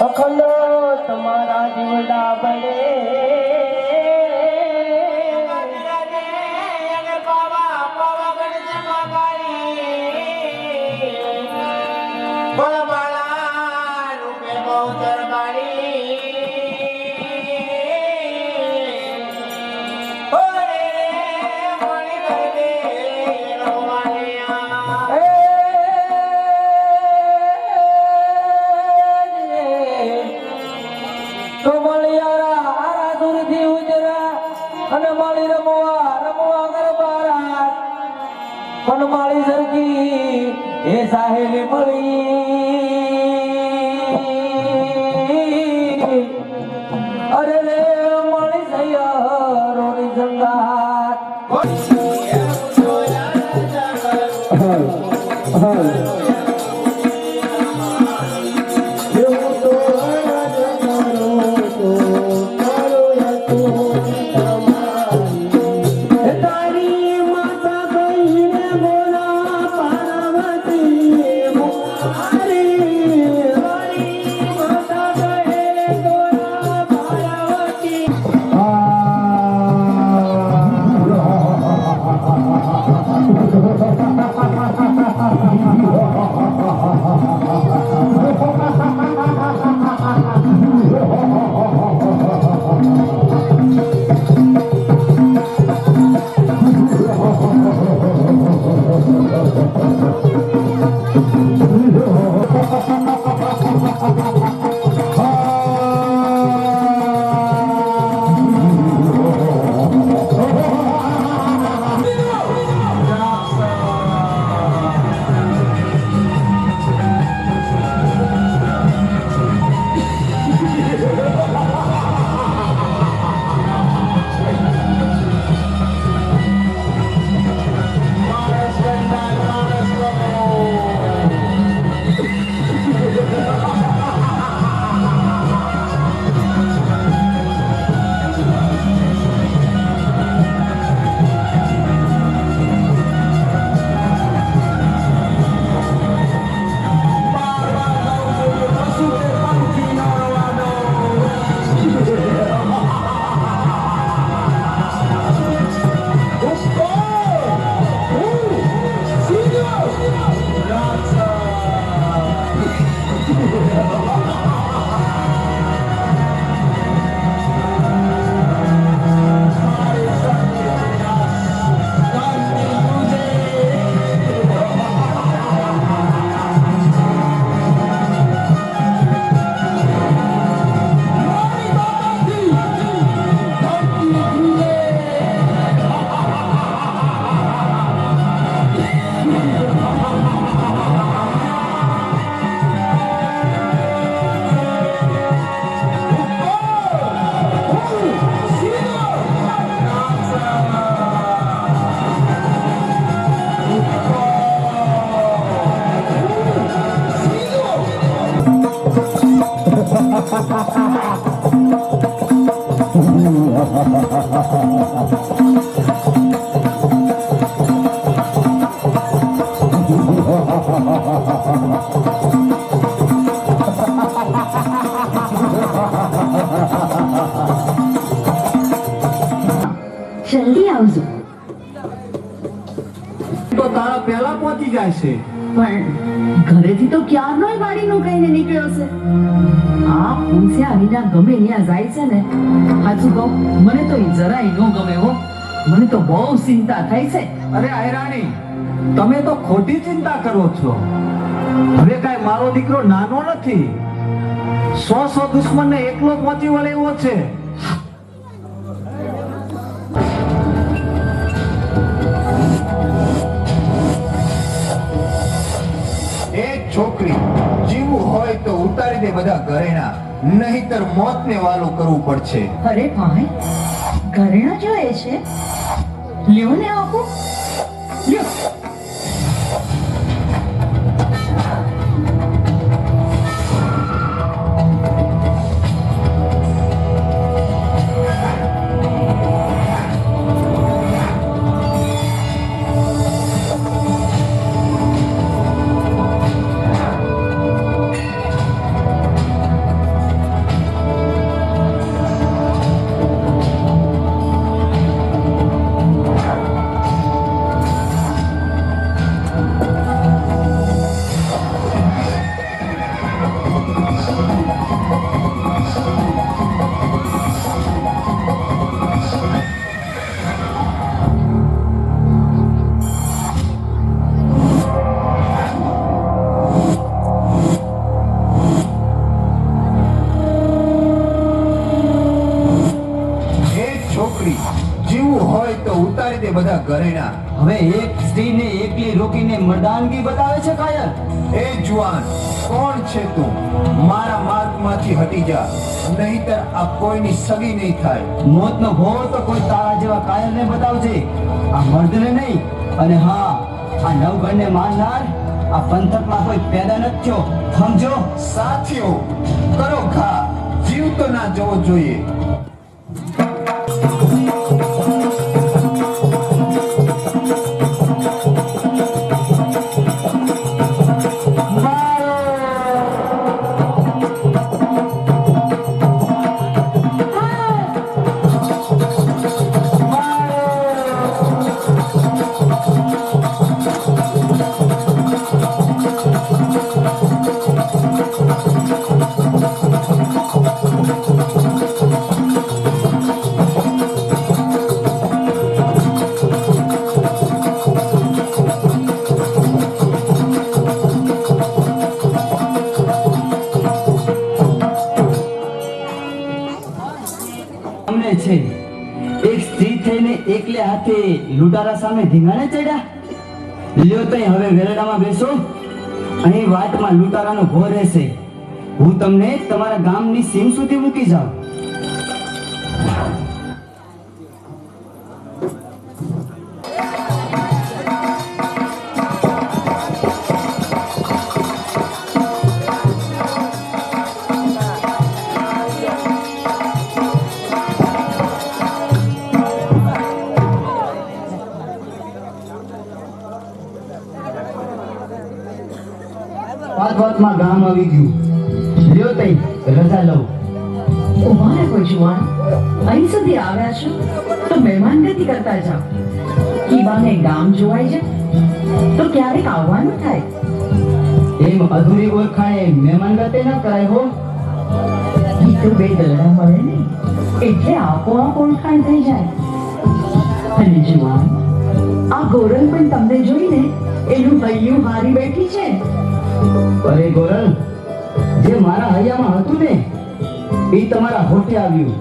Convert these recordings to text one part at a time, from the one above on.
અખંડ તમારા જીવડા બને માળી સરકી એ સાહેલી મળી અરે રે મળી સૈયરોની સંગાત જલ્દી આવજો. તો તારા પહેલા પહોંચી જાય છે. પણ ઘરેથી તો ક્યારનોય વાડીનું કહીને નીકળ્યો છે. આ પૂંછ્યા વિના ગમે ત્યાં જાય છે ને. સાચું કહું, મને તો ઈ જરાય ન ગમે હો. મને તો બહુ ચિંતા થાય છે. અરે આયરાણી, તમે તો ખોટી ચિંતા કરો છો. હવે કાંઈ મારો દીકરો નાનો નથી. 100 દુશ્મનને એકલો પહોંચી વળે એવો છે. એ છોકરી, જીવવું હોય તો ઉતારી દે બધા ઘરેણા, નહીતર મોતને વાલું કરવું પડશે. અરે ભાઈ, ઘરેણા જોઈએ છે? લ્યો ને આપો, લ્યો. જીવવું હોય તો ઉતારી દે બધા ઘરેણા. હવે એક સ્ત્રીને એકલી રોકીને મર્દાનગી બતાવે છે કાયર. એ જુવાન, કોણ છે તું? મારા માર્ગમાંથી હટી જા, નહીતર આ કોઈની સગી નહીં થાય. મોતનો ઘોર તો કોઈ તારા જેવા કાયરને બતાવજે, આ મર્દને નહીં. અને હા, આ નવગણને મારનાર આ પંથકમાં કોઈ પેદા નથી થયો, સમજો? સાથીઓ, કરો ઘા, જીવ તો ના જવો જોઈએ. છે એક સ્ત્રી થઈને એકલે હાથે લૂંટારા સામે ધીંગાણે ચડ્યા. લ્યો તઈ હવે વેરડામાં બેસો, અહીં વાટમાં લૂંટારાનો ઘોર રહેશે. હું તમને તમારા ગામની સીમ સુધી મૂકી જાઉં. વાતમાં ગામ આવી ગયું. લ્યો તઈ રજા લઉં. ઉભા કોઈ જુવાન, અહીં સુધી આવ્યા છો તો મહેમાનગતિ કરતા જાઓ. કીબાને ગામ જોવાઈ જાય તો ક્યારેક આવવાનું થાય. એમ અધૂરી ઓળખાણે મહેમાન ગતે ન કરાય હો. ઈ તો બે દરડા મળે ને એટલે આપોઆપ ઓળખાણ થઈ જાય. અને જુવાન, આ ગોરલ પણ તમને જોઈને એનું હૈયું હારી બેઠી છે. અરે ગોરલ, જે મારા હૈયામાં હતું ને એ તમારા હોઠે આવ્યું.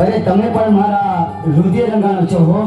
અરે તમે પણ મારા હૃદય રંગાનો છો હો.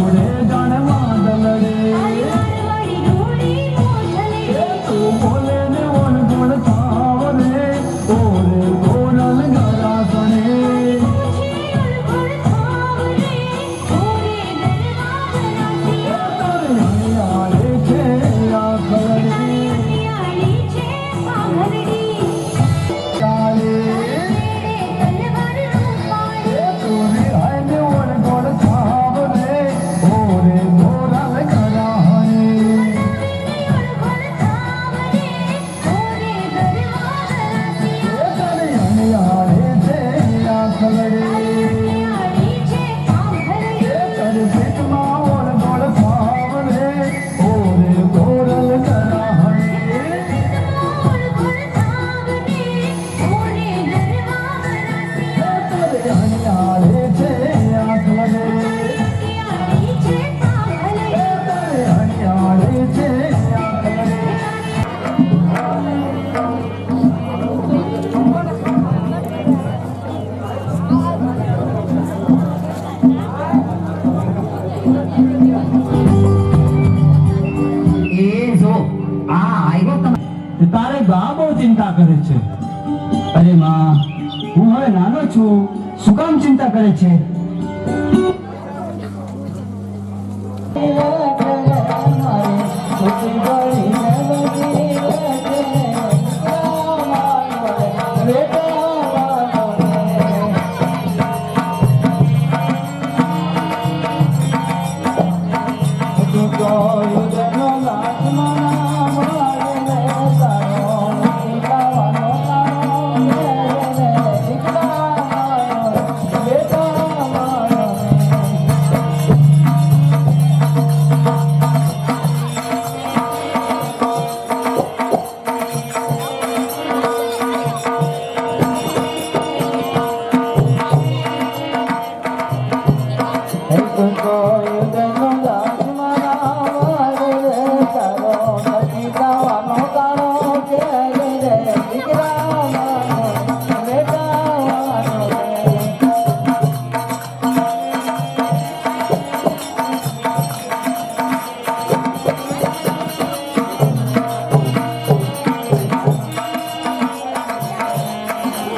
ઉડે જાણે વાદળડે. એ તું બોલે ને ઓણ ગોળ થાવ રે, ઓરે ગોરલ ગરાસણે. હરિયાળે છે આ ખરડી ચાલે. એ તુરી હાયને ઓણ ગોળ થાવ રે, ઓરે ગોરલ ગરાહણે. હરિયાળે છે આ ખરડી. કર પેટમાં ઓણ ગોળ થાવ રે, ઓરે ગોરલ ગરાહણે. હરિયાળે છે આ ખરડી. હરિયાળે છે આ ખરડી. એ જો આ આવ્યો તમે. તારે બા બહુ ચિંતા કરે છે. અરે માં, હું હવે નાનો છું, શું કામ ચિંતા કરે છે?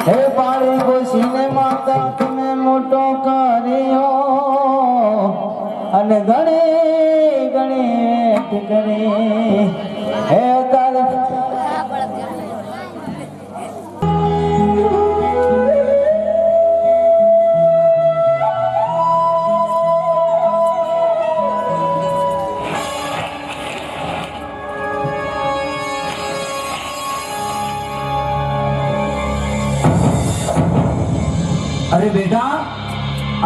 હે પાળી ઘોષીને માતા તમે મોટો કર્યો, અને ગણે ગણે કરે. હે તારે અરે બેટા,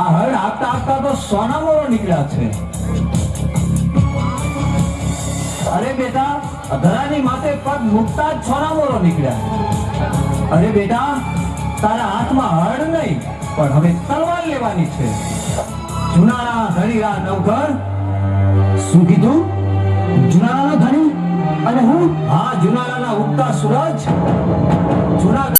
આ હળ આપતા આપતા તો સોના મોરો નીકળ્યા છે. અરે બેટા, ધરાની માથે પગ મૂકતા જ સોના મોરો નીકળ્યા. અરે બેટા, તારા હાથમાં હળ નહીં પણ હવે તલવાર લેવાની છે. જુનારા ધણીરા નવઘર. શું કીધું? જુનારાનો ધણી? અને હું? હા, જુનારાના ઉગતા સૂરજ. જુનાગઢ